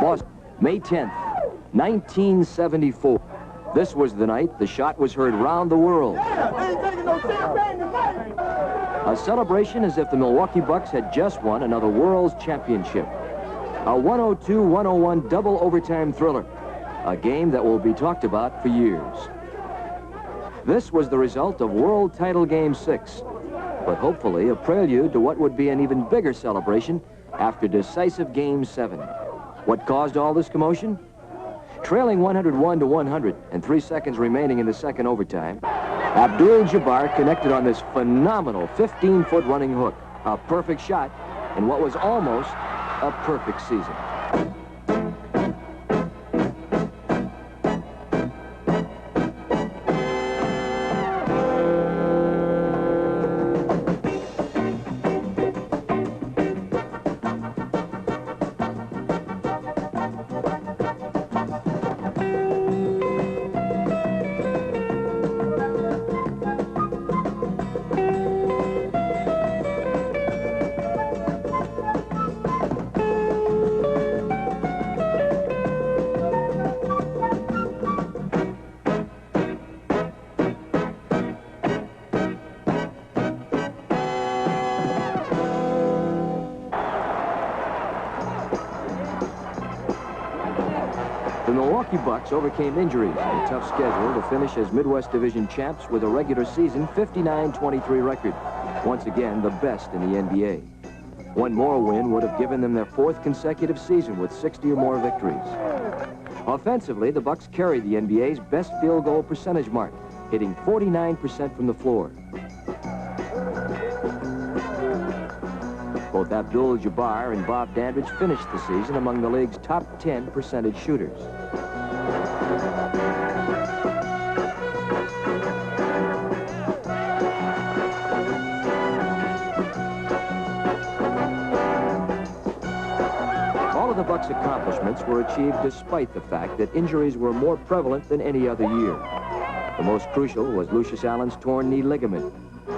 Boston, May 10th, 1974. This was the night the shot was heard round the world. A celebration as if the Milwaukee Bucks had just won another World's Championship. A 102-101 double overtime thriller. A game that will be talked about for years. This was the result of World Title Game 6, but hopefully a prelude to what would be an even bigger celebration after decisive Game 7. What caused all this commotion? Trailing 101-100 and 3 seconds remaining in the second overtime, Abdul-Jabbar connected on this phenomenal 15-foot running hook. A perfect shot in what was almost a perfect season. The Milwaukee Bucks overcame injuries and a tough schedule to finish as Midwest Division champs with a regular season 59-23 record. Once again, the best in the NBA. One more win would have given them their 4th consecutive season with 60 or more victories. Offensively, the Bucks carried the NBA's best field goal percentage mark, hitting 49% from the floor. Both Abdul-Jabbar and Bob Dandridge finished the season among the league's top 10 percentage shooters. All of the Bucks' accomplishments were achieved despite the fact that injuries were more prevalent than any other year. The most crucial was Lucius Allen's torn knee ligament.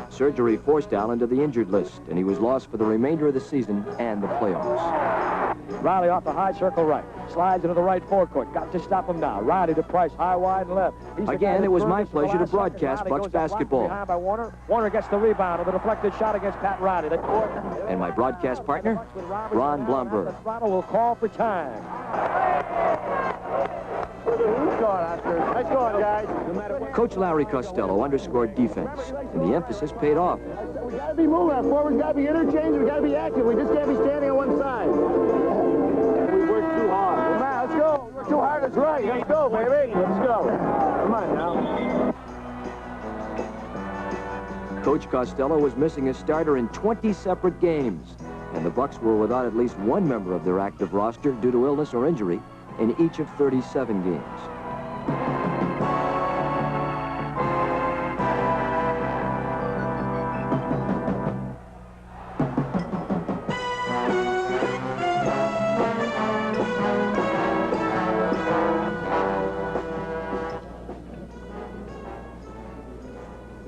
Surgery forced Allen to the injured list, and he was lost for the remainder of the season and the playoffs. Riley off the high circle right. Slides into the right forecourt. Got to stop him now. Riley to Price. High, wide, and left. Again, it was my pleasure to broadcast Bucks basketball. Behind by Warner. Warner gets the rebound with a deflected shot against Pat Riley. And my broadcast partner, Ron Blomberg. Ronald will call for time. Nice going, guys. Coach Larry Costello underscored defense, and the emphasis paid off. We got to be moving. Our forwards got to be interchanged. We got to be active. We just can't be standing on one side. We worked too hard. Well, man, let's go. We worked too hard. That's right. Let's go, baby. Let's go. Come on now. Coach Costello was missing a starter in 20 separate games, and the Bucks were without at least one member of their active roster due to illness or injury in each of 37 games.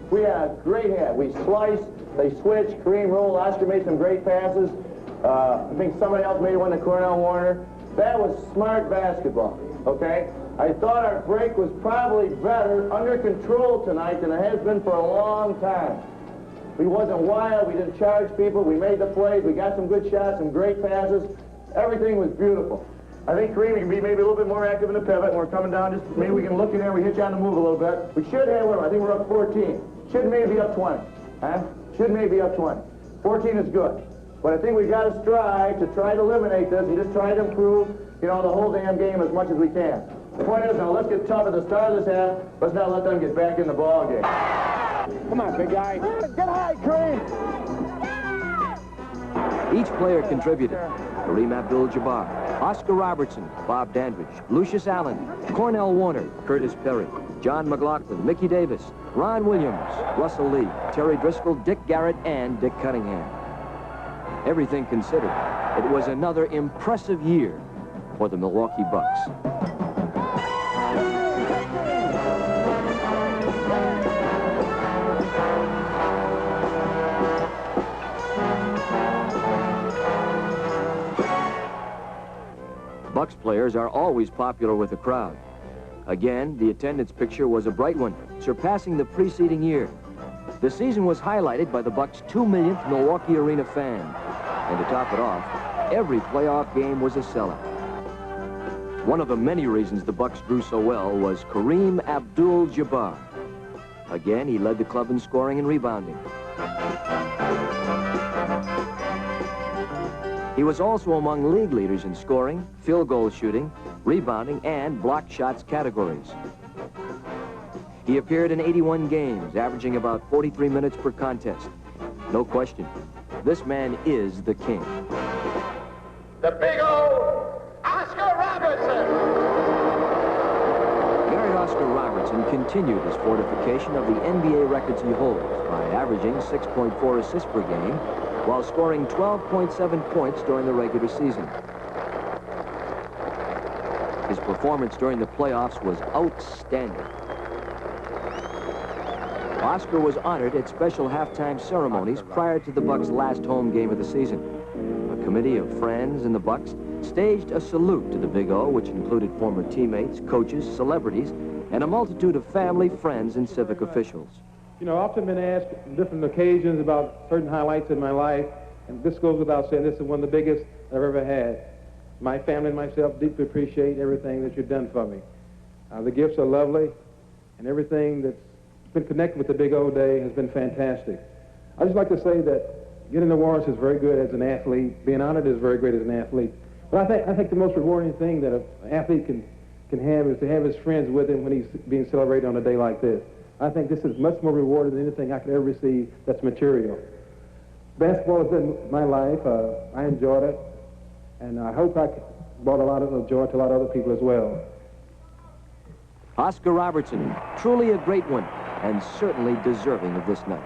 We had a great hand. We sliced, they switched, Kareem rolled, Oscar made some great passes. I think somebody else made one to Cornell Warner. That was smart basketball, okay? I thought our break was probably better, under control tonight than it has been for a long time. We wasn't wild, we didn't charge people, we made the plays, we got some good shots, some great passes. Everything was beautiful. I think Kareem can be maybe a little bit more active in the pivot, and we're coming down, just maybe we can look in there, we hit you on the move a little bit. We should have, I think we're up 14. Should maybe be up 20, huh? Should maybe be up 20. 14 is good. But I think we've got to strive to try to eliminate this and just try to improve, you know, the whole damn game as much as we can. The point is, now let's get tough at the start of this half. Let's not let them get back in the ball game. Come on, big guy. Get high, Kareem. Each player contributed. Kareem Abdul-Jabbar, Oscar Robertson, Bob Dandridge, Lucius Allen, Cornell Warner, Curtis Perry, John McLaughlin, Mickey Davis, Ron Williams, Russell Lee, Terry Driscoll, Dick Garrett, and Dick Cunningham. Everything considered, it was another impressive year for the Milwaukee Bucks. Bucks players are always popular with the crowd. Again, the attendance picture was a bright one, surpassing the preceding year. The season was highlighted by the Bucks' 2 millionth Milwaukee Arena fan. And to top it off, every playoff game was a sellout. One of the many reasons the Bucks grew so well was Kareem Abdul-Jabbar. Again, he led the club in scoring and rebounding. He was also among league leaders in scoring, field goal shooting, rebounding, and block shots categories. He appeared in 81 games, averaging about 43 minutes per contest. No question, this man is the king. The Big O, Oscar Robertson. Gary Oscar Robertson continued his fortification of the NBA records he holds by averaging 6.4 assists per game while scoring 12.7 points during the regular season. His performance during the playoffs was outstanding. Oscar was honored at special halftime ceremonies prior to the Bucks' last home game of the season. A committee of friends and the Bucks staged a salute to the Big O, which included former teammates, coaches, celebrities, and a multitude of family, friends, and civic officials. You know, I've often been asked on different occasions about certain highlights in my life, and this goes without saying, this is one of the biggest I've ever had. My family and myself deeply appreciate everything that you've done for me. The gifts are lovely, and everything that's been connected with the Big O Day has been fantastic. I'd just like to say that getting the awards is very good as an athlete. Being honored is very great as an athlete. But I think the most rewarding thing that an athlete can have is to have his friends with him when he's being celebrated on a day like this. I think this is much more rewarding than anything I could ever receive that's material. Basketball has been my life. I enjoyed it, and I hope I brought a lot of joy to a lot of other people as well. Oscar Robertson, truly a great one, and certainly deserving of this night.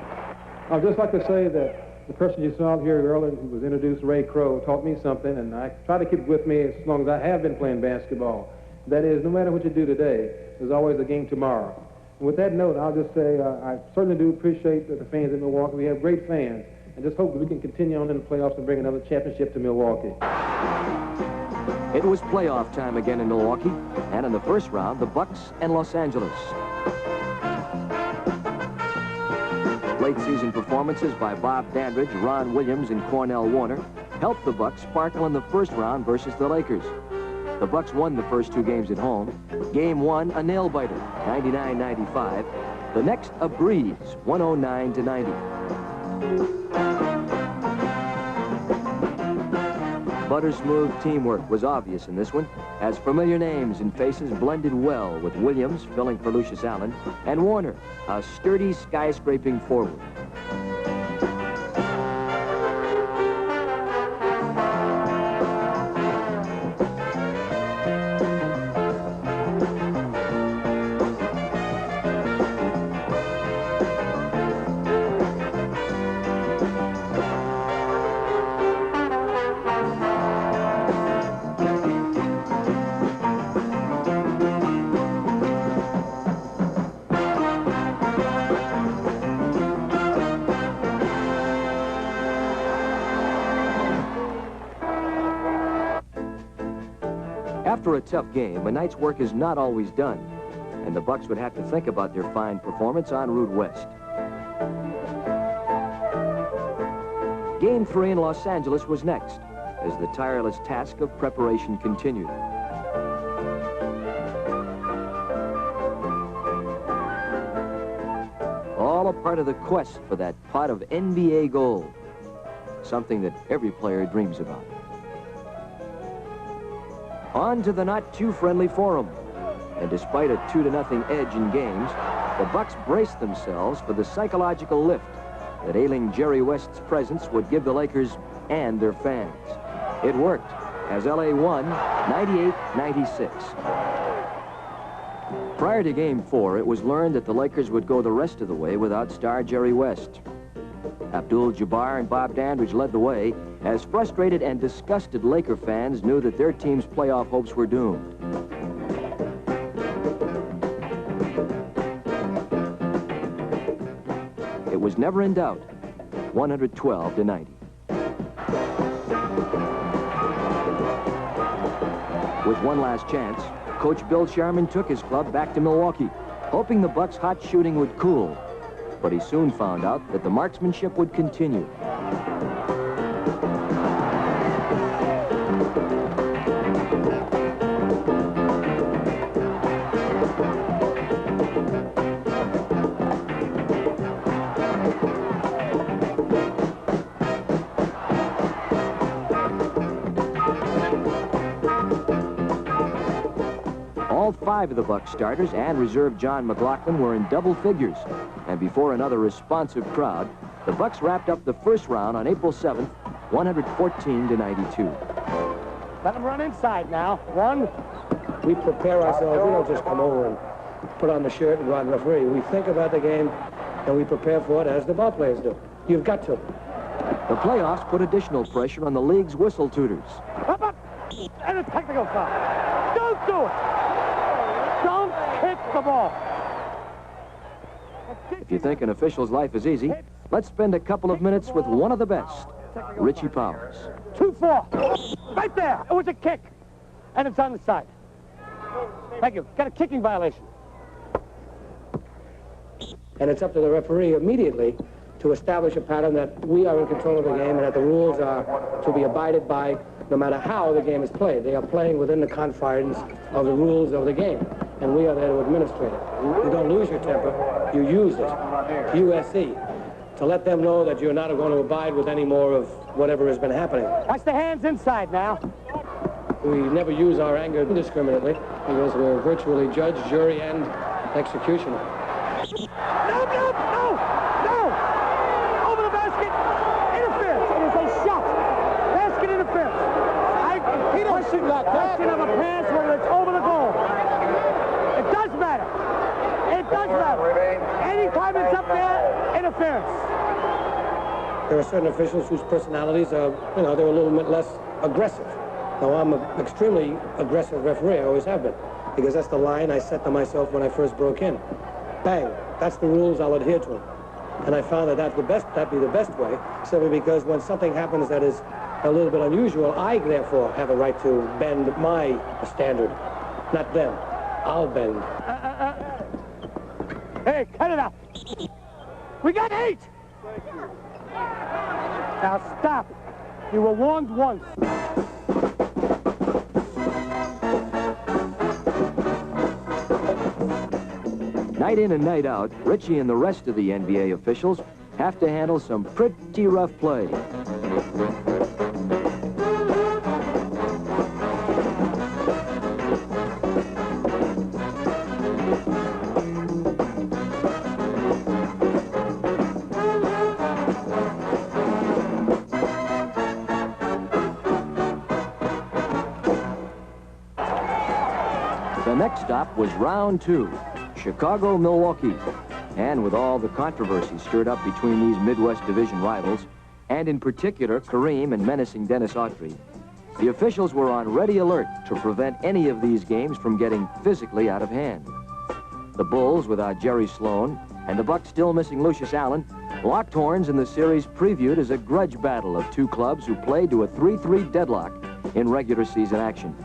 I'd just like to say that the person you saw here earlier who was introduced, Ray Crow, taught me something, and I try to keep it with me as long as I have been playing basketball. That is, no matter what you do today, there's always a game tomorrow. And with that note, I'll just say I certainly do appreciate the fans in Milwaukee. We have great fans, and just hope that we can continue on in the playoffs and bring another championship to Milwaukee. It was playoff time again in Milwaukee, and in the first round, the Bucks and Los Angeles. Late season performances by Bob Dandridge, Ron Williams, and Cornell Warner helped the Bucks sparkle in the first round versus the Lakers. The Bucks won the first two games at home. Game one, a nail-biter, 99-95. The next, a breeze, 109-90. Butter-smooth teamwork was obvious in this one, as familiar names and faces blended well with Williams filling for Lucius Allen and Warner, a sturdy skyscraping forward. After a tough game, a night's work is not always done, and the Bucks would have to think about their fine performance en route west. Game 3 in Los Angeles was next, as the tireless task of preparation continued. All a part of the quest for that pot of NBA gold, something that every player dreams about. On to the not-too-friendly Forum, and despite a 2-0 edge in games, the Bucks braced themselves for the psychological lift that ailing Jerry West's presence would give the Lakers and their fans. It worked, as LA won 98-96. Prior to Game 4, it was learned that the Lakers would go the rest of the way without star Jerry West. Abdul-Jabbar and Bob Dandridge led the way, as frustrated and disgusted Laker fans knew that their team's playoff hopes were doomed. It was never in doubt, 112-90. With one last chance, Coach Bill Sharman took his club back to Milwaukee, hoping the Bucks' hot shooting would cool. But he soon found out that the marksmanship would continue. All 5 of the Bucks starters and reserve John McLaughlin were in double figures. And before another responsive crowd, the Bucks wrapped up the first round on April 7th, 114-92. Let them run inside now. One. We prepare ourselves. We don't just come over and put on the shirt and go out and referee. We think about the game and we prepare for it as the ball players do. You've got to. The playoffs put additional pressure on the league's whistle tutors. Up, up. And a technical foul. Don't do it. Don't hit the ball. If you think an official's life is easy, let's spend a couple of minutes with one of the best, Richie Powers. 2-4. Right there. It was a kick. And it's on the side. Thank you. Got a kicking violation. And it's up to the referee immediately to establish a pattern that we are in control of the game and that the rules are to be abided by no matter how the game is played. They are playing within the confines of the rules of the game, and we are there to administrate it. You don't lose your temper, you use it. USC, to let them know that you're not going to abide with any more of whatever has been happening. Watch the hands inside now. We never use our anger indiscriminately because we're virtually judge, jury, and executioner. No, no, no, no! Over the basket, interference. It is a shot. Basket interference. He don't shoot like that. Question of a pass, whether it's over the goal. It does matter. It does matter. Anytime it's up there, interference. There are certain officials whose personalities are, they're a little bit less aggressive. Now, I'm an extremely aggressive referee. I always have been, because that's the line I set to myself when I first broke in. Bang. That's the rules I'll adhere to them. And I found that that'd be the best way, simply because when something happens that is a little bit unusual, I, therefore, have a right to bend my standard, not them. I'll bend. Hey, cut it out. We got 8. Now, stop. You were warned once. Night in and night out, Richie and the rest of the NBA officials have to handle some pretty rough play. The next stop was round 2. Chicago, Milwaukee. And with all the controversy stirred up between these Midwest Division rivals, and in particular Kareem and menacing Dennis Autry, the officials were on ready alert to prevent any of these games from getting physically out of hand. The Bulls, without Jerry Sloan, and the Bucks still missing Lucius Allen, locked horns in the series previewed as a grudge battle of 2 clubs who played to a 3-3 deadlock in regular season action.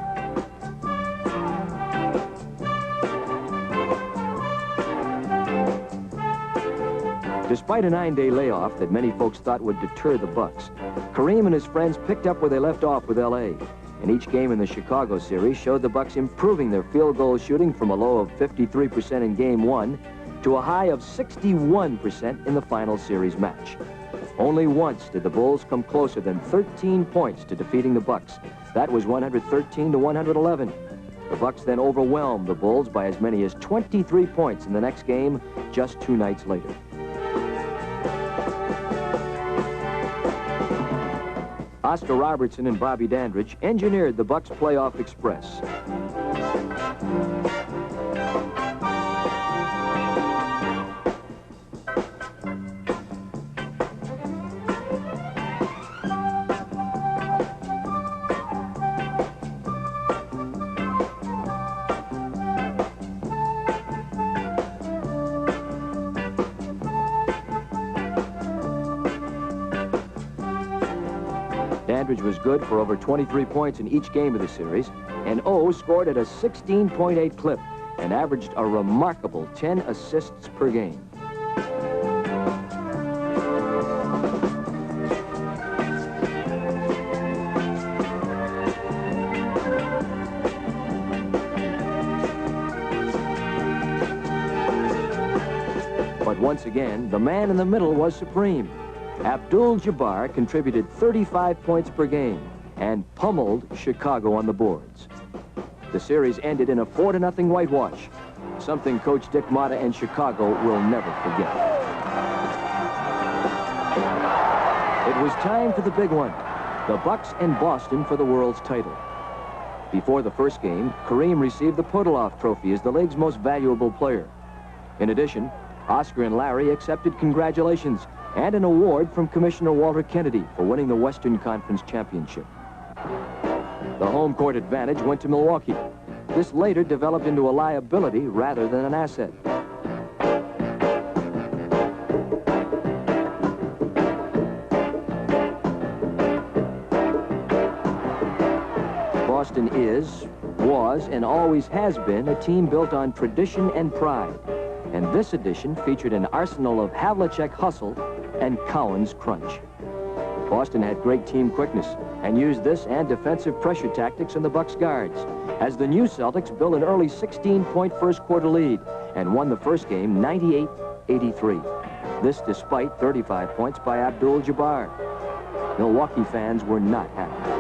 Despite a 9-day layoff that many folks thought would deter the Bucks, Kareem and his friends picked up where they left off with L.A. And each game in the Chicago series showed the Bucks improving their field goal shooting from a low of 53% in Game 1 to a high of 61% in the final series match. Only once did the Bulls come closer than 13 points to defeating the Bucks. That was 113-111. The Bucks then overwhelmed the Bulls by as many as 23 points in the next game just 2 nights later. Oscar Robertson and Bobby Dandridge engineered the Bucks playoff express. Dandridge was good for over 23 points in each game of the series, and O scored at a 16.8 clip and averaged a remarkable 10 assists per game. But once again, the man in the middle was supreme. Abdul-Jabbar contributed 35 points per game and pummeled Chicago on the boards. The series ended in a 4-0 whitewash, something Coach Dick Motta and Chicago will never forget. It was time for the big one, the Bucks and Boston for the world's title. Before the first game, Kareem received the Podoloff Trophy as the league's most valuable player. In addition, Oscar and Larry accepted congratulations and an award from Commissioner Walter Kennedy for winning the Western Conference Championship. The home court advantage went to Milwaukee. This later developed into a liability rather than an asset. Boston was, and always has been a team built on tradition and pride. And this edition featured an arsenal of Havlicek hustle and Cowan's crunch. Boston had great team quickness and used this and defensive pressure tactics in the Bucks guards, as the new Celtics built an early 16-point first-quarter lead and won the first game 98-83. This despite 35 points by Abdul-Jabbar. Milwaukee fans were not happy.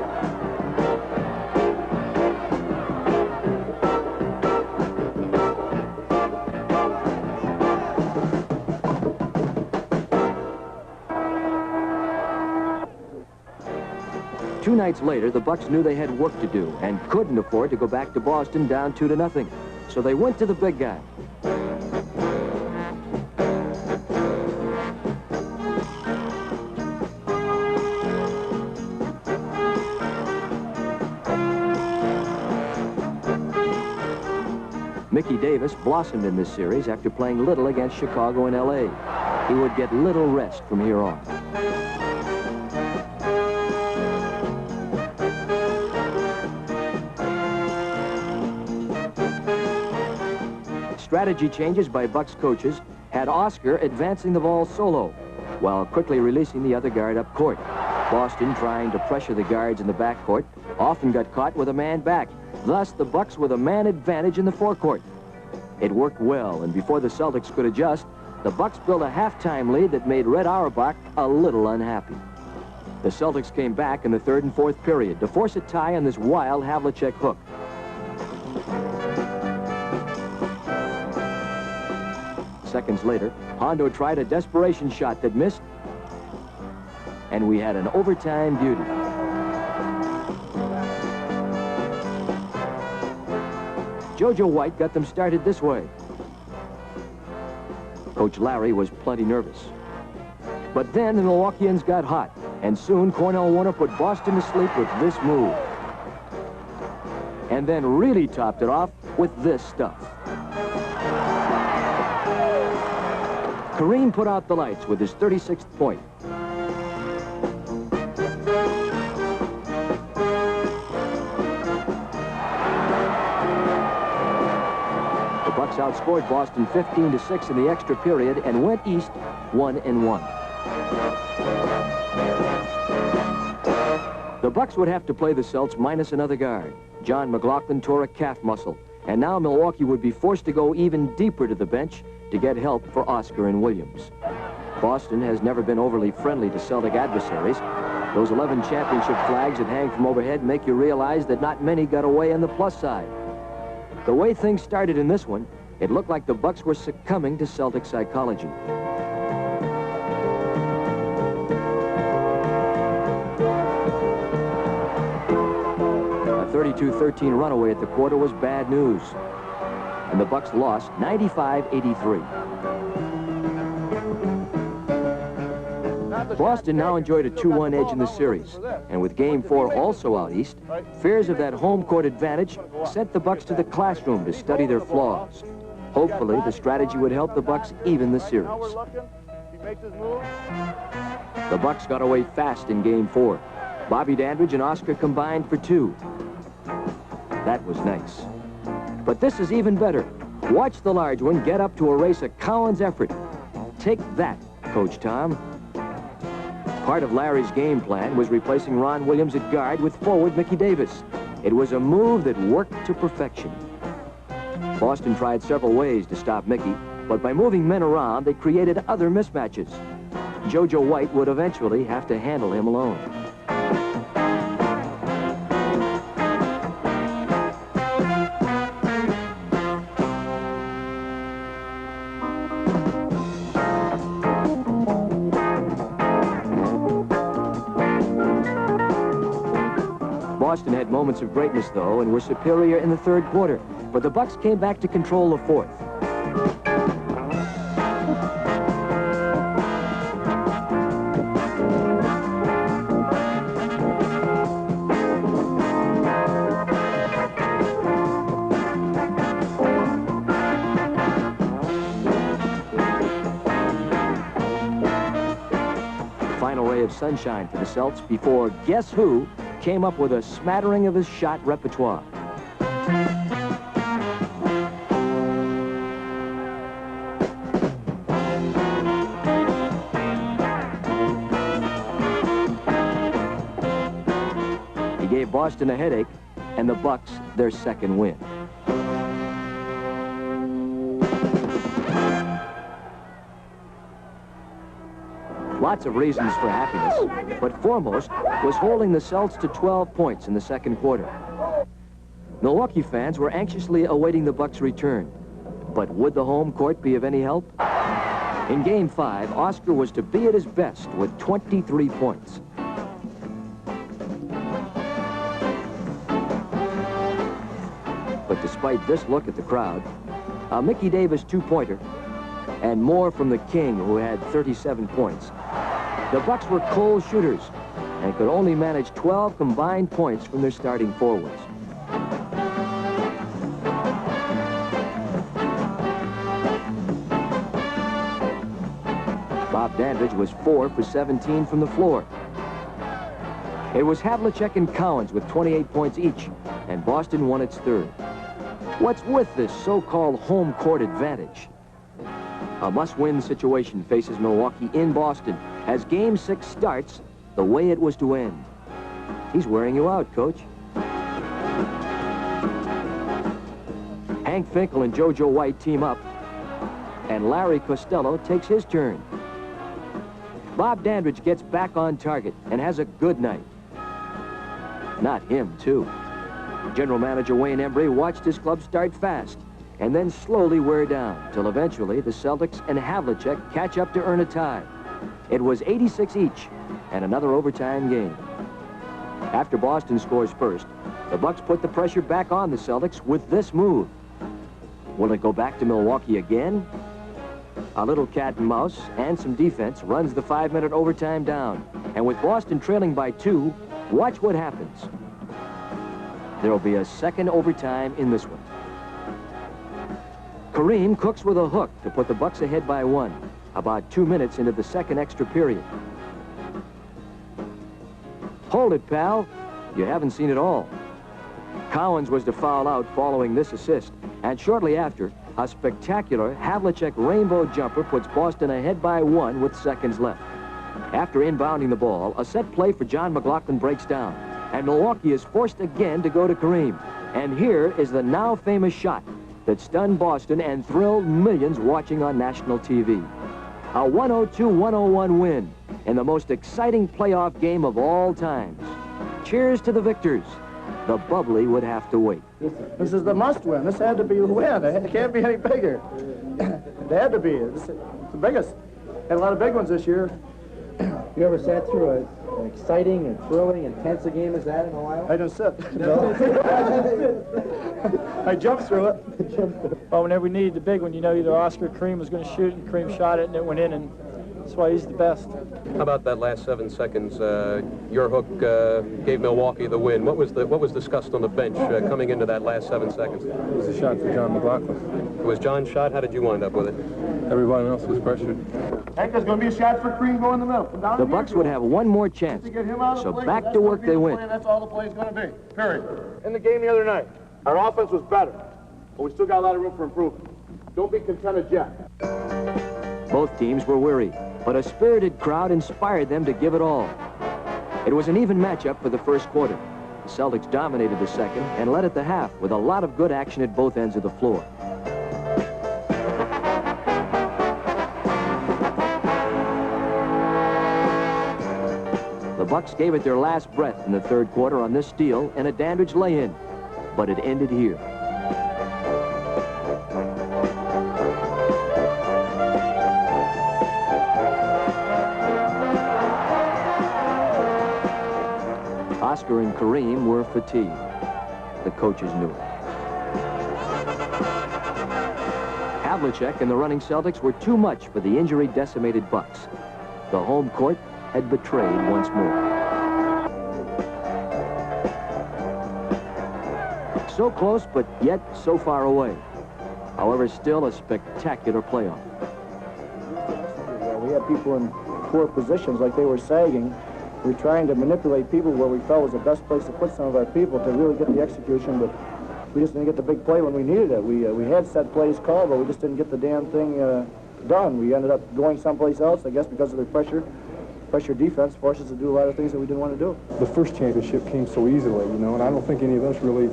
Two nights later, the Bucks knew they had work to do and couldn't afford to go back to Boston down 2-0. So they went to the big guy. Mickey Davis blossomed in this series after playing little against Chicago and L.A. He would get little rest from here on. Strategy changes by Bucks coaches had Oscar advancing the ball solo while quickly releasing the other guard up court. Boston, trying to pressure the guards in the backcourt, often got caught with a man back. Thus, the Bucks with a man advantage in the forecourt. It worked well, and before the Celtics could adjust, the Bucks built a halftime lead that made Red Auerbach a little unhappy. The Celtics came back in the third and fourth period to force a tie on this wild Havlicek hook. Seconds later, Hondo tried a desperation shot that missed, and we had an overtime beauty. JoJo White got them started this way. Coach Larry was plenty nervous. But then the Milwaukeeans got hot, and soon Cornell Warner put Boston to sleep with this move. And then really topped it off with this stuff. Kareem put out the lights with his 36th point. The Bucks outscored Boston 15-6 in the extra period and went east 1-1. The Bucks would have to play the Celts minus another guard. John McLaughlin tore a calf muscle, and now Milwaukee would be forced to go even deeper to the bench to get help for Oscar and Williams. Boston has never been overly friendly to Celtic adversaries. Those 11 championship flags that hang from overhead make you realize that not many got away on the plus side. The way things started in this one, it looked like the Bucks were succumbing to Celtic psychology. A 32-13 runaway at the quarter was bad news, and the Bucks lost 95-83. Boston now enjoyed a 2-1 edge in the series, and with Game 4 also out east, fears of that home court advantage sent the Bucks to the classroom to study their flaws. Hopefully, the strategy would help the Bucks even the series. The Bucks got away fast in Game 4. Bobby Dandridge and Oscar combined for 2. That was nice. But this is even better. Watch the large one get up to erase a Collins effort. Take that, Coach Tom. Part of Larry's game plan was replacing Ron Williams at guard with forward Mickey Davis. It was a move that worked to perfection. Boston tried several ways to stop Mickey, but by moving men around, they created other mismatches. JoJo White would eventually have to handle him alone. Boston had moments of greatness, though, and were superior in the third quarter. But the Bucks came back to control the fourth. Final ray of sunshine for the Celts before guess who came up with a smattering of his shot repertoire. He gave Boston a headache, and the Bucks their second win. Lots of reasons for happiness, but foremost was holding the Celts to 12 points in the second quarter. Milwaukee fans were anxiously awaiting the Bucks' return, but would the home court be of any help? In Game 5, Oscar was to be at his best with 23 points. But despite this look at the crowd, a Mickey Davis two-pointer, and more from the King, who had 37 points, the Bucks were cold shooters and could only manage 12 combined points from their starting forwards. Bob Dandridge was 4 for 17 from the floor. It was Havlicek and Collins with 28 points each, and Boston won its third. What's with this so-called home court advantage? A must-win situation faces Milwaukee in Boston as Game 6 starts the way it was to end. He's wearing you out, Coach. Hank Finkel and JoJo White team up, and Larry Costello takes his turn. Bob Dandridge gets back on target and has a good night. Not him, too. General Manager Wayne Embry watched his club start fast and then slowly wear down, till eventually the Celtics and Havlicek catch up to earn a tie. It was 86 each, and another overtime game. After Boston scores first, the Bucks put the pressure back on the Celtics with this move. Will it go back to Milwaukee again? A little cat and mouse and some defense runs the 5-minute overtime down. And with Boston trailing by 2, watch what happens. There'll be a second overtime in this one. Kareem cooks with a hook to put the Bucks ahead by 1, about 2 minutes into the second extra period. Hold it, pal. You haven't seen it all. Collins was to foul out following this assist, and shortly after, a spectacular Havlicek rainbow jumper puts Boston ahead by 1 with seconds left. After inbounding the ball, a set play for John McLaughlin breaks down, and Milwaukee is forced again to go to Kareem. And here is the now famous shot that stunned Boston and thrilled millions watching on national TV. A 102-101 win in the most exciting playoff game of all times. Cheers to the victors. The bubbly would have to wait. This is the must-win. This had to be the win. It can't be any bigger. It had to be. It's the biggest. Had a lot of big ones this year. You ever sat through an exciting and thrilling, intense a game as that in Ohio? I didn't sit. No. I jumped through it. Well, whenever we needed the big one, you know, either Oscar or Kareem was going to shoot, and Kareem shot it, and it went in, and That's why he's the best. How about that last 7 seconds? Your hook gave Milwaukee the win. What was discussed on the bench coming into that last 7 seconds? It was a shot for John McLaughlin. It was John's shot. How did you wind up with it? Everyone else was pressured. Hank, there's going to be a shot for Kareem going in the middle. The Bucks would have one more chance, so back to work they went. That's all the play's going to be, period. In the game the other night, our offense was better, but we still got a lot of room for improvement. Don't be contented yet. Both teams were weary, but a spirited crowd inspired them to give it all. It was an even matchup for the first quarter. The Celtics dominated the second and led at the half with a lot of good action at both ends of the floor. The Bucks gave it their last breath in the third quarter on this steal and a Dandridge lay-in, but it ended here. Oscar and Kareem were fatigued. The coaches knew it. Havlicek and the running Celtics were too much for the injury-decimated Bucks. The home court had betrayed once more. So close, but yet so far away. However, still a spectacular playoff. We had people in poor positions like they were sagging. We were trying to manipulate people where we felt was the best place to put some of our people to really get the execution, but we just didn't get the big play when we needed it. We had set plays called, but we just didn't get the damn thing done. We ended up going someplace else, I guess, because of the pressure. Pressure defense forced us to do a lot of things that we didn't want to do. The first championship came so easily, you know, and I don't think any of us really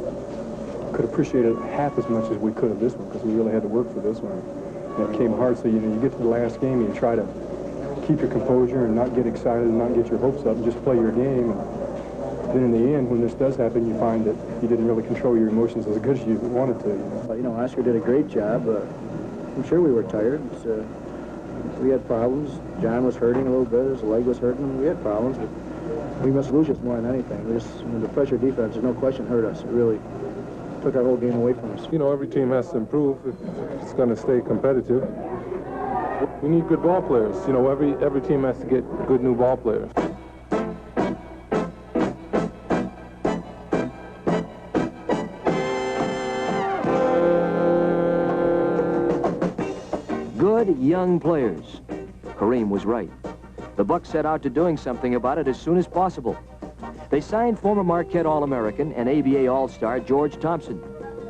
could appreciate it half as much as we could of this one, because we really had to work for this one. And it came hard, so, you know, you get to the last game and you try to keep your composure and not get excited and not get your hopes up and just play your game. And then in the end, when this does happen, you find that you didn't really control your emotions as good as you wanted to. You know, Oscar did a great job. I'm sure we were tired. We had problems. John was hurting a little bit. His leg was hurting. We had problems. But we must lose just more than anything. The pressure defense, there's no question, hurt us. It really took our whole game away from us. You know, every team has to improve if it's going to stay competitive. We need good ball players. You know, every team has to get good new ball players. Good young players. Kareem was right. The Bucks set out to doing something about it as soon as possible. They signed former Marquette All-American and ABA All-Star George Thompson,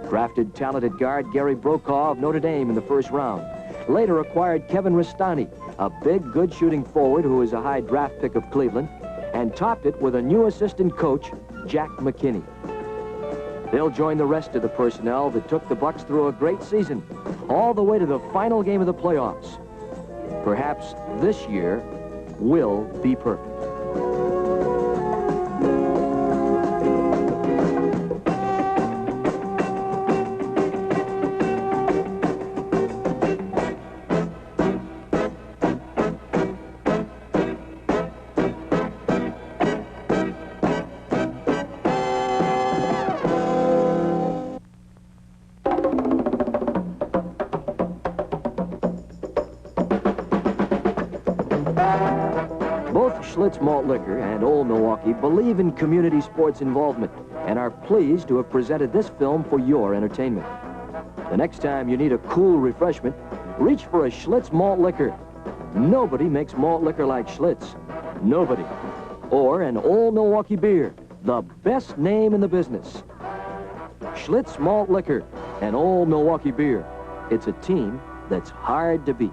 drafted talented guard Gary Brokaw of Notre Dame in the first round, later acquired Kevin Rastani, a big, good shooting forward who is a high draft pick of Cleveland, and topped it with a new assistant coach, Jack McKinney. They'll join the rest of the personnel that took the Bucks through a great season, all the way to the final game of the playoffs. Perhaps this year will be perfect. Both Schlitz Malt Liquor and Old Milwaukee believe in community sports involvement and are pleased to have presented this film for your entertainment. The next time you need a cool refreshment, reach for a Schlitz Malt Liquor. Nobody makes malt liquor like Schlitz. Nobody. Or an Old Milwaukee beer, the best name in the business. Schlitz Malt Liquor and Old Milwaukee beer. It's a team that's hard to beat.